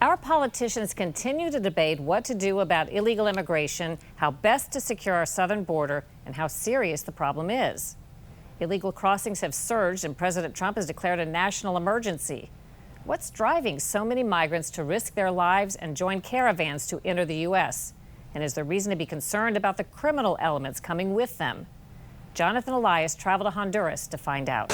Our politicians continue to debate what to do about illegal immigration, how best to secure our southern border, and how serious the problem is. Illegal crossings have surged, and President Trump has declared a national emergency. What's driving so many migrants to risk their lives and join caravans to enter the U.S.? And is there reason to be concerned about the criminal elements coming with them? Jonathan Elias traveled to Honduras to find out.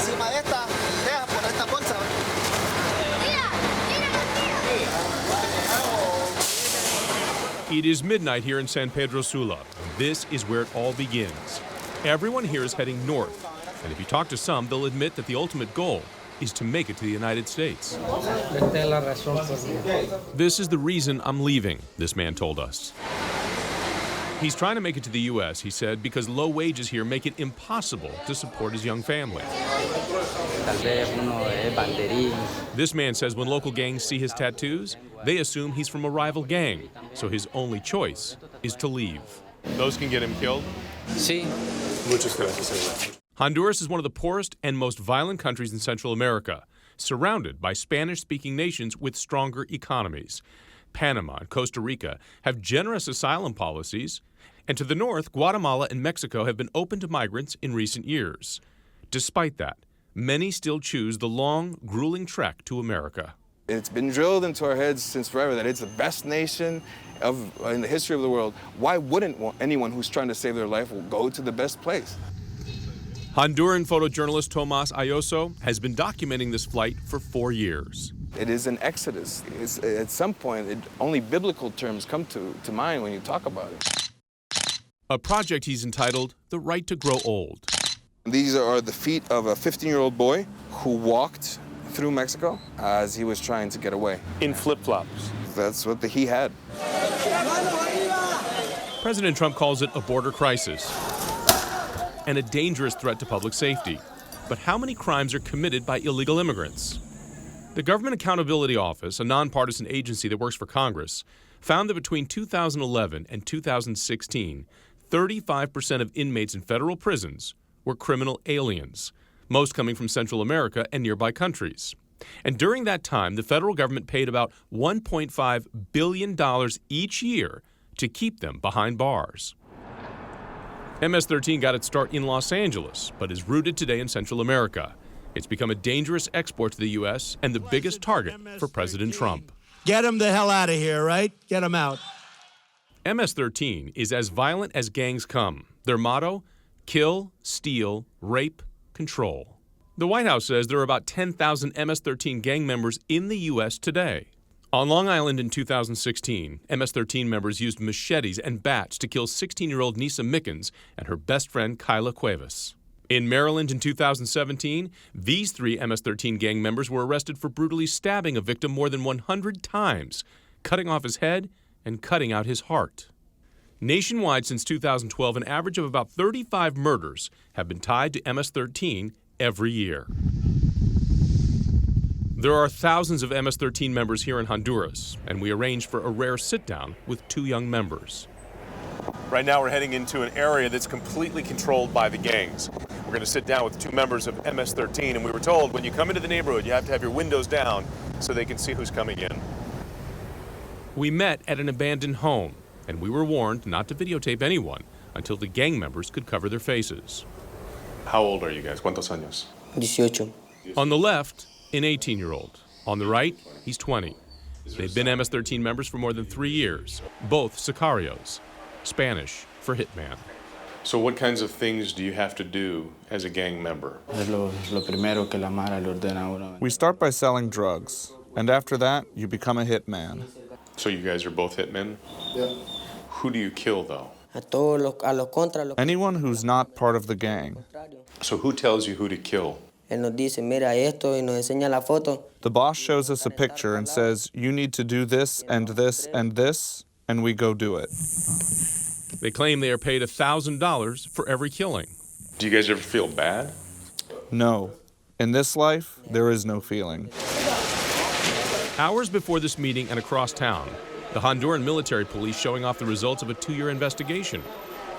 It is midnight here in San Pedro Sula. This is where it all begins. Everyone here is heading north, and if you talk to some, they'll admit that the ultimate goal is to make it to the United States. This is the reason I'm leaving, this man told us. He's trying to make it to the U.S., he said, because low wages here make it impossible to support his young family. This man says when local gangs see his tattoos, they assume he's from a rival gang, so his only choice is to leave. Those can get him killed? Sí. Muchas gracias. Honduras is one of the poorest and most violent countries in Central America, surrounded by Spanish-speaking nations with stronger economies. Panama and Costa Rica have generous asylum policies, and to the north, Guatemala and Mexico have been open to migrants in recent years. Despite that, many still choose the long, grueling trek to America. It's been drilled into our heads since forever that it's the best nation in the history of the world. Why wouldn't anyone who's trying to save their life go to the best place? Honduran photojournalist Tomas Ayoso has been documenting this flight for 4 years. It is an exodus. At some point, only biblical terms come to mind when you talk about it. A project he's entitled The Right to Grow Old. These are the feet of a 15-year-old boy who walked through Mexico as he was trying to get away. In flip-flops. That's what he had. President Trump calls it a border crisis and a dangerous threat to public safety. But how many crimes are committed by illegal immigrants? The Government Accountability Office, a nonpartisan agency that works for Congress, found that between 2011 and 2016, 35% of inmates in federal prisons were criminal aliens, most coming from Central America and nearby countries. And during that time, the federal government paid about $1.5 billion each year to keep them behind bars. MS-13 got its start in Los Angeles, but is rooted today in Central America. It's become a dangerous export to the U.S. and the biggest target for President Trump. Get him the hell out of here, right? Get him out. MS-13 is as violent as gangs come. Their motto, kill, steal, rape, control. The White House says there are about 10,000 MS-13 gang members in the U.S. today. On Long Island in 2016, MS-13 members used machetes and bats to kill 16-year-old Nisa Mickens and her best friend Kyla Cuevas. In Maryland in 2017, these 3 MS-13 gang members were arrested for brutally stabbing a victim more than 100 times, cutting off his head and cutting out his heart. Nationwide since 2012, an average of about 35 murders have been tied to MS-13 every year. There are thousands of MS-13 members here in Honduras, and we arranged for a rare sit-down with 2 young members. Right now we're heading into an area that's completely controlled by the gangs. We're going to sit down with 2 members of MS-13, and we were told when you come into the neighborhood, you have to have your windows down so they can see who's coming in. We met at an abandoned home, and we were warned not to videotape anyone until the gang members could cover their faces. How old are you guys? ¿Cuántos años? 18. On the left, an 18-year-old. On the right, he's 20. They've been MS-13 members for more than 3 years, both sicarios, Spanish for hitman. So what kinds of things do you have to do as a gang member? We start by selling drugs, and after that, you become a hitman. So you guys are both hitmen? Yeah. Who do you kill, though? Anyone who's not part of the gang. So who tells you who to kill? The boss shows us a picture and says, you need to do this and this and this, and we go do it. They claim they are paid $1,000 for every killing. Do you guys ever feel bad? No. In this life, there is no feeling. Hours before this meeting and across town, the Honduran military police showing off the results of a 2-year investigation.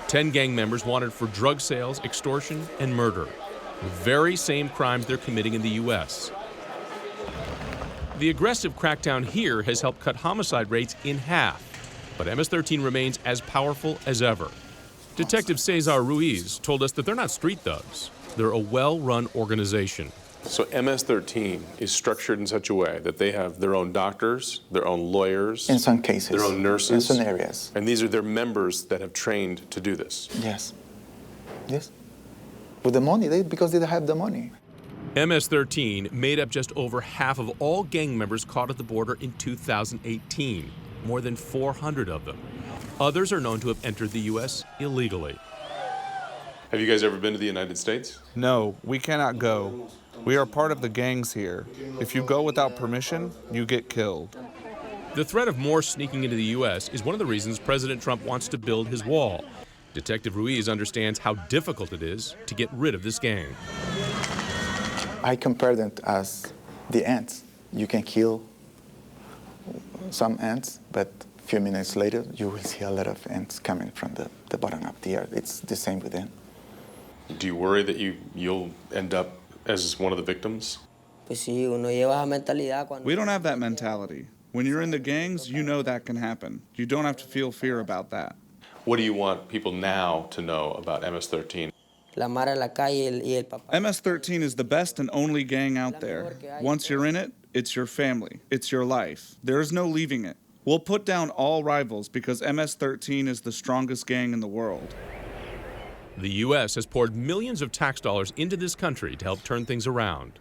10 gang members wanted for drug sales, extortion, and murder. The very same crimes they're committing in the U.S. The aggressive crackdown here has helped cut homicide rates in half, but MS-13 remains as powerful as ever. Detective Cesar Ruiz told us that they're not street thugs. They're a well-run organization. So MS-13 is structured in such a way that they have their own doctors, their own lawyers, in some cases, their own nurses, in some areas. And these are their members that have trained to do this. Yes. Yes. With the money, because they have the money. MS-13 made up just over half of all gang members caught at the border in 2018, more than 400 of them. Others are known to have entered the U.S. illegally. Have you guys ever been to the United States? No, we cannot go. We are part of the gangs here. If you go without permission, you get killed. The threat of more sneaking into the U.S. is one of the reasons President Trump wants to build his wall. Detective Ruiz understands how difficult it is to get rid of this gang. I compare them as the ants. You can kill some ants, but a few minutes later, you will see a lot of ants coming from the bottom of the earth. It's the same with them. Do you worry that you'll end up as one of the victims? We don't have that mentality. When you're in the gangs, you know that can happen. You don't have to feel fear about that. What do you want people now to know about MS-13? MS-13 is the best and only gang out there. Once you're in it, it's your family. It's your life. There is no leaving it. We'll put down all rivals because MS-13 is the strongest gang in the world. The U.S. has poured millions of tax dollars into this country to help turn things around.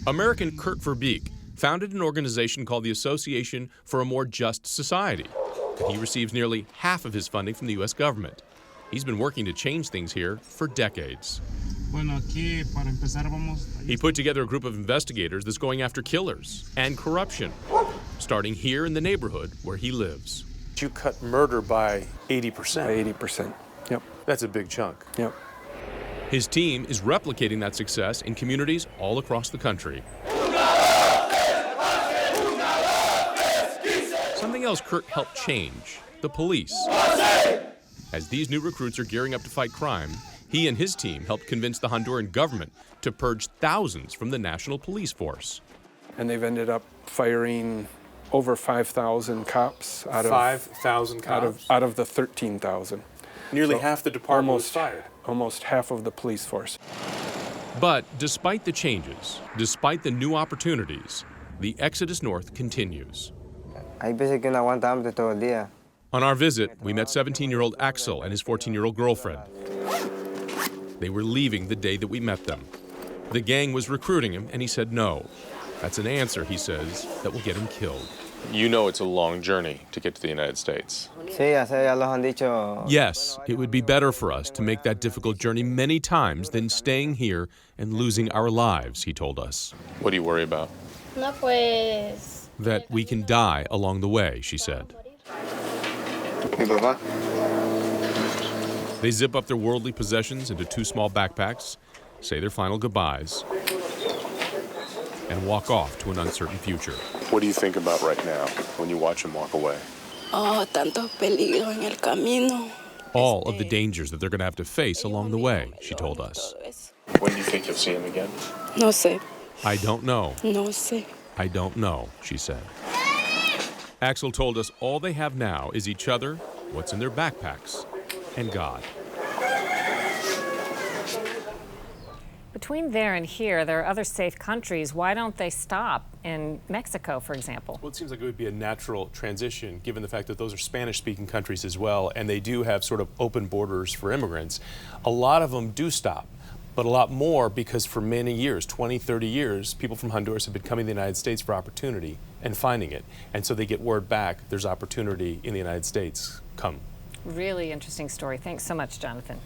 American Kurt Verbeek founded an organization called the Association for a More Just Society. He receives nearly half of his funding from the U.S. government. He's been working to change things here for decades. He put together a group of investigators that's going after killers and corruption, starting here in the neighborhood where he lives. You cut murder by 80%. By 80%. Yep. That's a big chunk. Yep. His team is replicating that success in communities all across the country. Something else Kurt helped change: the police. As these new recruits are gearing up to fight crime, he and his team helped convince the Honduran government to purge thousands from the national police force. And they've ended up firing over 5,000 cops out of 5,000 cops? Out of the 13,000. Nearly half the department was almost fired. Almost half of the police force. But despite the changes, despite the new opportunities, the exodus north continues. On our visit, we met 17-year-old Axel and his 14-year-old girlfriend. They were leaving the day that we met them. The gang was recruiting him, and he said no. That's an answer, he says, that will get him killed. You know it's a long journey to get to the United States. Yes, it would be better for us to make that difficult journey many times than staying here and losing our lives, he told us. What do you worry about? That we can die along the way, she said. They zip up their worldly possessions into 2 small backpacks, say their final goodbyes, and walk off to an uncertain future. What do you think about right now when you watch him walk away? Tanto peligro en el camino. All of the dangers that they're going to have to face along the way, she told us. When do you think you'll see him again? No sé. I don't know. No sé. I don't know, she said. Axel told us all they have now is each other, what's in their backpacks, and God. Between there and here, there are other safe countries. Why don't they stop in Mexico, for example? Well, it seems like it would be a natural transition, given the fact that those are Spanish-speaking countries as well, and they do have sort of open borders for immigrants. A lot of them do stop, but a lot more because for many years, 20, 30 years, people from Honduras have been coming to the United States for opportunity and finding it. And so they get word back, there's opportunity in the United States. Come. Really interesting story. Thanks so much, Jonathan.